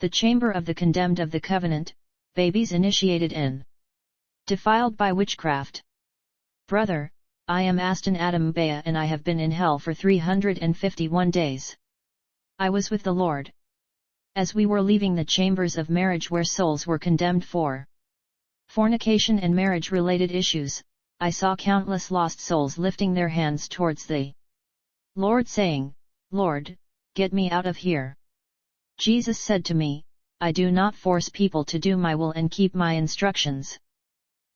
The chamber of the condemned of the covenant, babies initiated in. Defiled by witchcraft. Brother, I am Aston Mbaya and I have been in hell for 351 days. I was with the Lord. As we were leaving the chambers of marriage where souls were condemned for fornication and marriage-related issues, I saw countless lost souls lifting their hands towards the Lord saying, Lord, get me out of here. Jesus said to me, I do not force people to do my will and keep my instructions.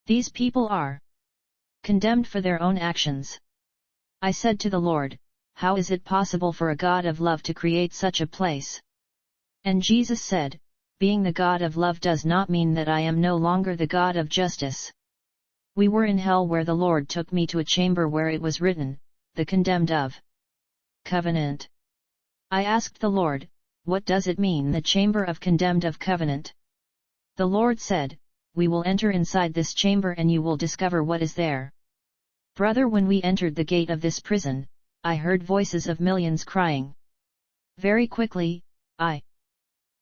These people are condemned for their own actions. I said to the Lord, how is it possible for a God of love to create such a place? And Jesus said, being the God of love does not mean that I am no longer the God of justice. We were in hell where the Lord took me to a chamber where it was written, the condemned of covenant. I asked the Lord, what does it mean, the chamber of condemned of covenant? The Lord said, we will enter inside this chamber and you will discover what is there. Brother, when we entered the gate of this prison, I heard voices of millions crying. Very quickly, I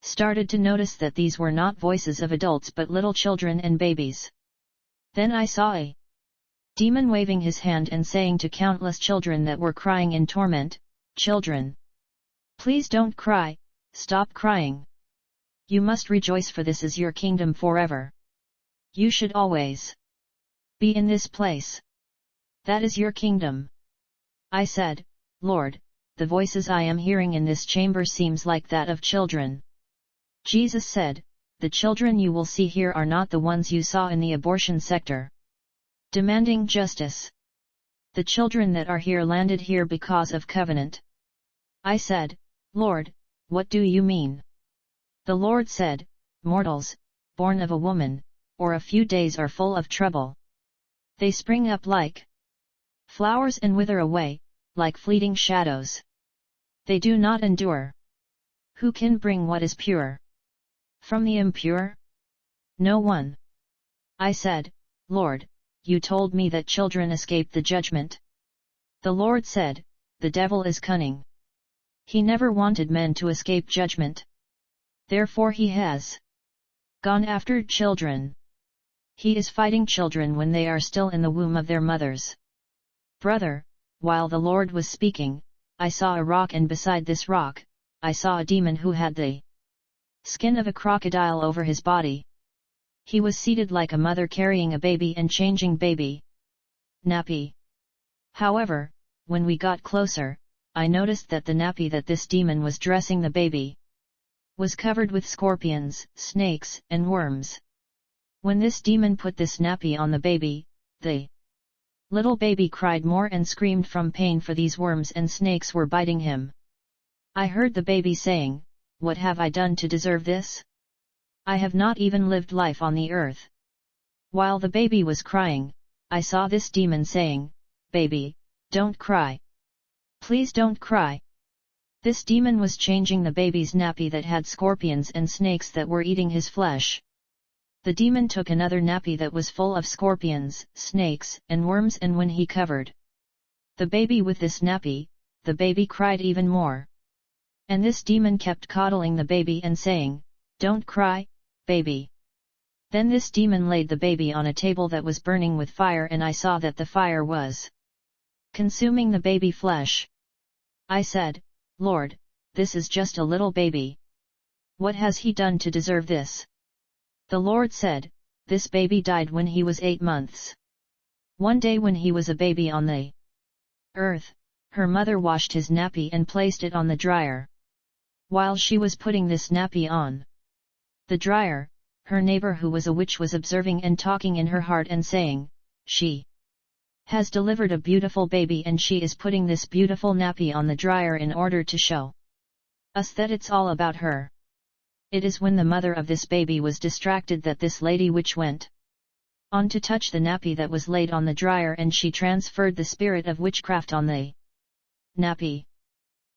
started to notice that these were not voices of adults but little children and babies. Then I saw a demon waving his hand and saying to countless children that were crying in torment, children, please don't cry, stop crying. You must rejoice, for this is your kingdom forever. You should always be in this place. That is your kingdom. I said, Lord, the voices I am hearing in this chamber seems like that of children. Jesus said, the children you will see here are not the ones you saw in the abortion sector, demanding justice. The children that are here landed here because of covenant. I said, Lord, what do you mean? The Lord said, mortals, born of a woman, or a few days are full of trouble. They spring up like flowers and wither away, like fleeting shadows. They do not endure. Who can bring what is pure from the impure? No one. I said, Lord, you told me that children escape the judgment. The Lord said, the devil is cunning. He never wanted men to escape judgment. Therefore he has gone after children. He is fighting children when they are still in the womb of their mothers. Brother, while the Lord was speaking, I saw a rock, and beside this rock, I saw a demon who had the skin of a crocodile over his body. He was seated like a mother carrying a baby and changing baby nappy. However, when we got closer, I noticed that the nappy that this demon was dressing the baby was covered with scorpions, snakes, and worms. When this demon put this nappy on the baby, the little baby cried more and screamed from pain, for these worms and snakes were biting him. I heard the baby saying, what have I done to deserve this? I have not even lived life on the earth. While the baby was crying, I saw this demon saying, baby, don't cry. Please don't cry. This demon was changing the baby's nappy that had scorpions and snakes that were eating his flesh. The demon took another nappy that was full of scorpions, snakes, and worms, and when he covered the baby with this nappy, the baby cried even more. And this demon kept coddling the baby and saying, don't cry, baby. Then this demon laid the baby on a table that was burning with fire, and I saw that the fire was consuming the baby flesh. I said, Lord, this is just a little baby. What has he done to deserve this? The Lord said, this baby died when he was 8 months. One day when he was a baby on the earth, her mother washed his nappy and placed it on the dryer. While she was putting this nappy on the dryer, her neighbor who was a witch was observing and talking in her heart and saying, she has delivered a beautiful baby and she is putting this beautiful nappy on the dryer in order to show us that it's all about her. It is when the mother of this baby was distracted that this lady witch went on to touch the nappy that was laid on the dryer, and she transferred the spirit of witchcraft on the nappy.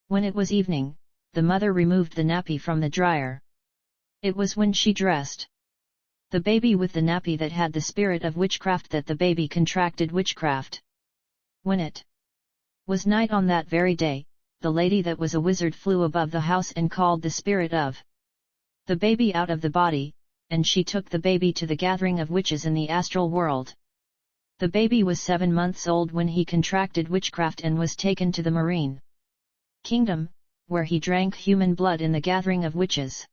When it was evening, the mother removed the nappy from the dryer. It was when she dressed the baby with the nappy that had the spirit of witchcraft that the baby contracted witchcraft. When it was night on that very day, the lady that was a wizard flew above the house and called the spirit of the baby out of the body, and she took the baby to the gathering of witches in the astral world. The baby was 7 months old when he contracted witchcraft and was taken to the marine kingdom, where he drank human blood in the gathering of witches.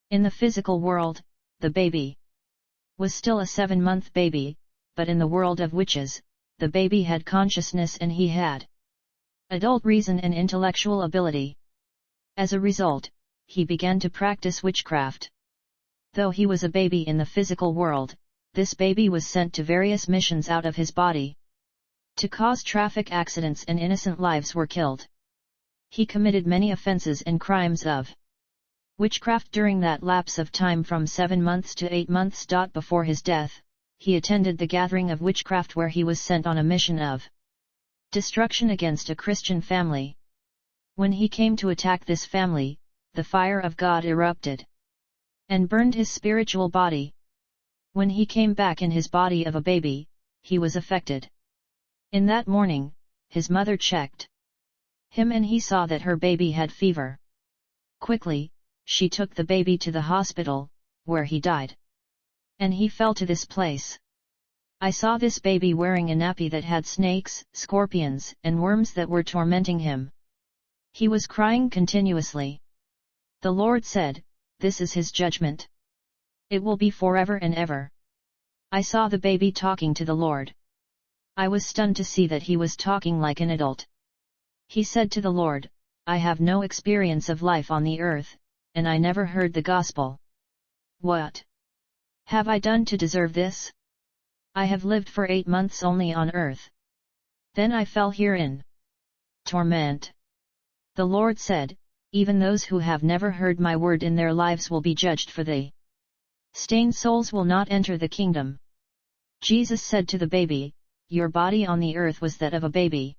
In the physical world, the baby was still a 7-month baby, but in the world of witches, the baby had consciousness and he had adult reason and intellectual ability. As a result, he began to practice witchcraft. Though he was a baby in the physical world, this baby was sent to various missions out of his body to cause traffic accidents, and innocent lives were killed. He committed many offenses and crimes of witchcraft during that lapse of time from 7 months to 8 months. Before his death, he attended the gathering of witchcraft where he was sent on a mission of destruction against a Christian family. When he came to attack this family, the fire of God erupted and burned his spiritual body. When he came back in his body of a baby, he was affected. In that morning, his mother checked him and he saw that her baby had fever. Quickly, she took the baby to the hospital, where he died. And he fell to this place. I saw this baby wearing a nappy that had snakes, scorpions, and worms that were tormenting him. He was crying continuously. The Lord said, "This is his judgment. It will be forever and ever." I saw the baby talking to the Lord. I was stunned to see that he was talking like an adult. He said to the Lord, "I have no experience of life on the earth, and I never heard the gospel. What have I done to deserve this? I have lived for 8 months only on earth. Then I fell here in torment." The Lord said, "Even those who have never heard my word in their lives will be judged, for the stained souls will not enter the kingdom." Jesus said to the baby, "Your body on the earth was that of a baby.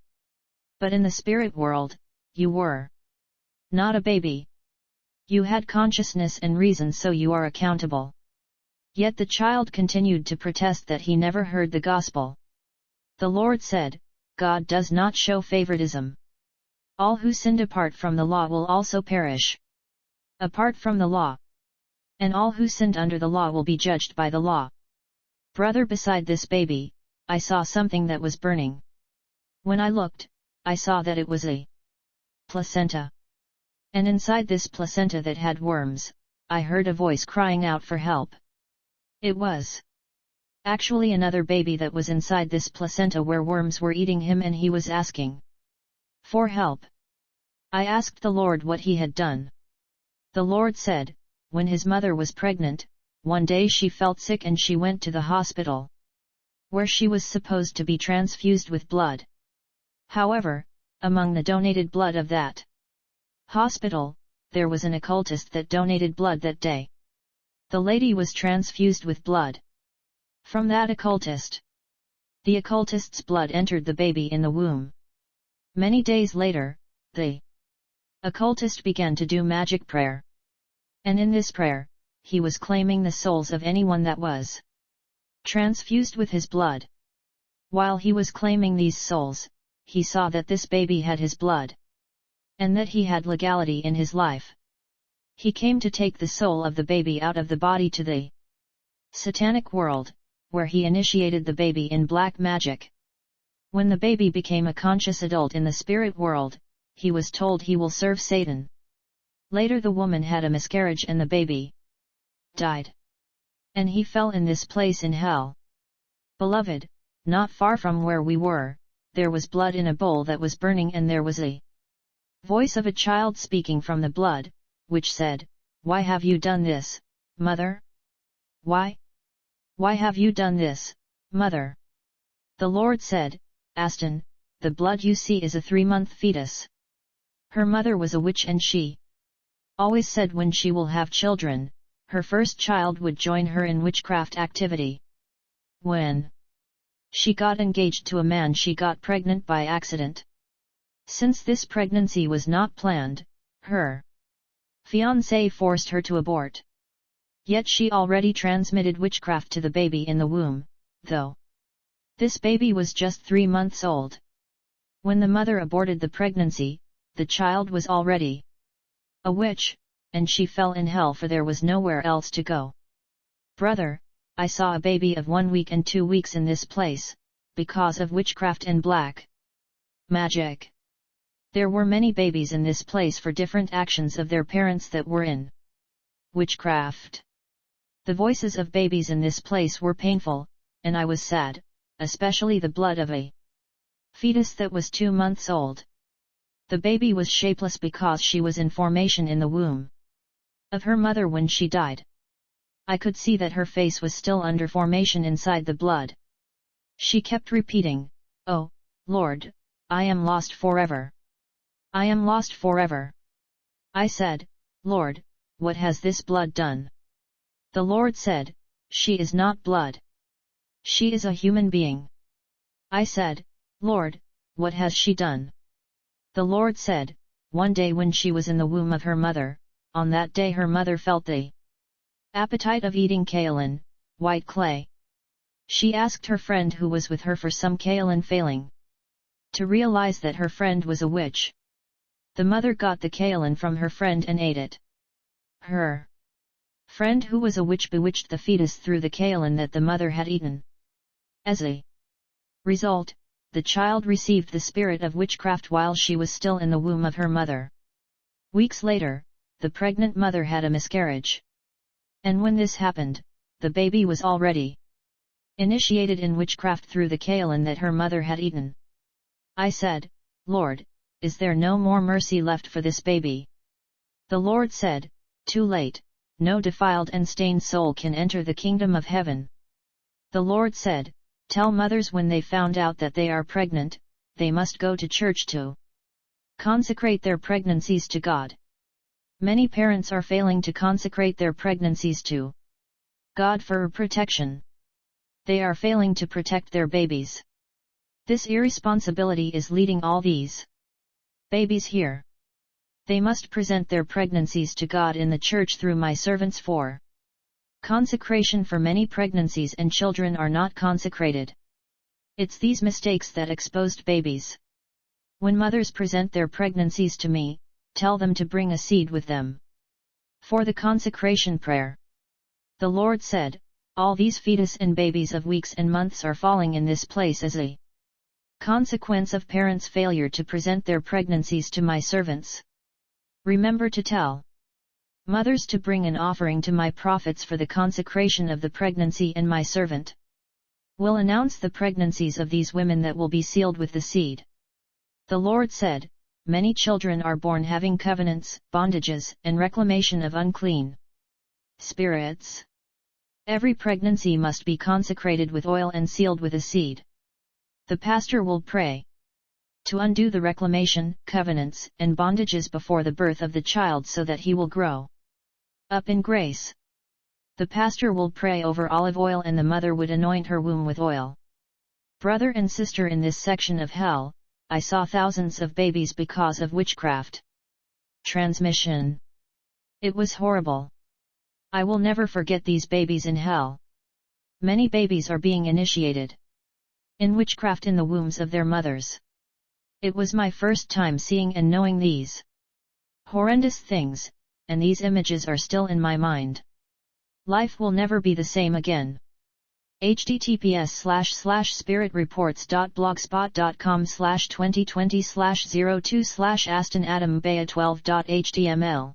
But in the spirit world, you were not a baby. You had consciousness and reason, so you are accountable." Yet the child continued to protest that he never heard the gospel. The Lord said, "God does not show favoritism. All who sinned apart from the law will also perish apart from the law. And all who sinned under the law will be judged by the law." Brother, beside this baby, I saw something that was burning. When I looked, I saw that it was a placenta. And inside this placenta that had worms, I heard a voice crying out for help. It was actually another baby that was inside this placenta where worms were eating him, and he was asking for help. I asked the Lord what he had done. The Lord said, when his mother was pregnant, one day she felt sick and she went to the hospital, where she was supposed to be transfused with blood. However, among the donated blood of that hospital, there was an occultist that donated blood that day. The lady was transfused with blood from that occultist. The occultist's blood entered the baby in the womb. Many days later, the occultist began to do magic prayer. And in this prayer, he was claiming the souls of anyone that was transfused with his blood. While he was claiming these souls, he saw that this baby had his blood, and that he had legality in his life. He came to take the soul of the baby out of the body to the satanic world, where he initiated the baby in black magic. When the baby became a conscious adult in the spirit world, he was told he will serve Satan. Later the woman had a miscarriage and the baby died. And he fell in this place in hell. Beloved, not far from where we were, there was blood in a bowl that was burning, and there was a voice of a child speaking from the blood, which said, "Why have you done this, mother? Why? Why have you done this, mother?" The Lord said, "Aston, the blood you see is a 3-month fetus. Her mother was a witch, and she always said when she will have children, her first child would join her in witchcraft activity. When she got engaged to a man, she got pregnant by accident. Since this pregnancy was not planned, her fiancé forced her to abort. Yet she already transmitted witchcraft to the baby in the womb, though this baby was just 3 months old. When the mother aborted the pregnancy, the child was already a witch, and she fell in hell, for there was nowhere else to go. Brother, I saw a baby of 1 week and 2 weeks in this place, because of witchcraft and black magic. There were many babies in this place for different actions of their parents that were in witchcraft. The voices of babies in this place were painful, and I was sad, especially the blood of a fetus that was 2 months old. The baby was shapeless because she was in formation in the womb of her mother when she died. I could see that her face was still under formation inside the blood. She kept repeating, "Oh, Lord, I am lost forever. I am lost forever." I said, "Lord, what has this blood done?" The Lord said, "She is not blood. She is a human being." I said, "Lord, what has she done?" The Lord said, "One day when she was in the womb of her mother, on that day her mother felt the appetite of eating kaolin, white clay. She asked her friend who was with her for some kaolin, failing to realize that her friend was a witch. The mother got the kaolin from her friend and ate it. Her friend who was a witch bewitched the fetus through the kaolin that the mother had eaten. As a result, the child received the spirit of witchcraft while she was still in the womb of her mother. Weeks later, the pregnant mother had a miscarriage. And when this happened, the baby was already initiated in witchcraft through the kaolin that her mother had eaten. I said, "Lord, is there no more mercy left for this baby?" The Lord said, "Too late, no defiled and stained soul can enter the kingdom of heaven." The Lord said, "Tell mothers when they found out that they are pregnant, they must go to church to consecrate their pregnancies to God." Many parents are failing to consecrate their pregnancies to God for protection. They are failing to protect their babies. This irresponsibility is leading all these babies here. They must present their pregnancies to God in the church through my servants for consecration, for many pregnancies and children are not consecrated. It's these mistakes that exposed babies. When mothers present their pregnancies to me, tell them to bring a seed with them for the consecration prayer. The Lord said, "All these fetus and babies of weeks and months are falling in this place as a consequence of parents' failure to present their pregnancies to my servants. Remember to tell mothers to bring an offering to my prophets for the consecration of the pregnancy, and my servant will announce the pregnancies of these women that will be sealed with the seed." The Lord said, "Many children are born having covenants, bondages, and reclamation of unclean spirits. Every pregnancy must be consecrated with oil and sealed with a seed. The pastor will pray to undo the reclamation, covenants, and bondages before the birth of the child so that he will grow up in grace. The pastor will pray over olive oil and the mother would anoint her womb with oil." Brother and sister, in this section of hell, I saw thousands of babies because of witchcraft transmission. It was horrible. I will never forget these babies in hell. Many babies are being initiated in witchcraft in the wombs of their mothers. It was my first time seeing and knowing these horrendous things, and these images are still in my mind. Life will never be the same again. https://spiritreports.blogspot.com/2020/02/Aston Adam Mbaya 12.html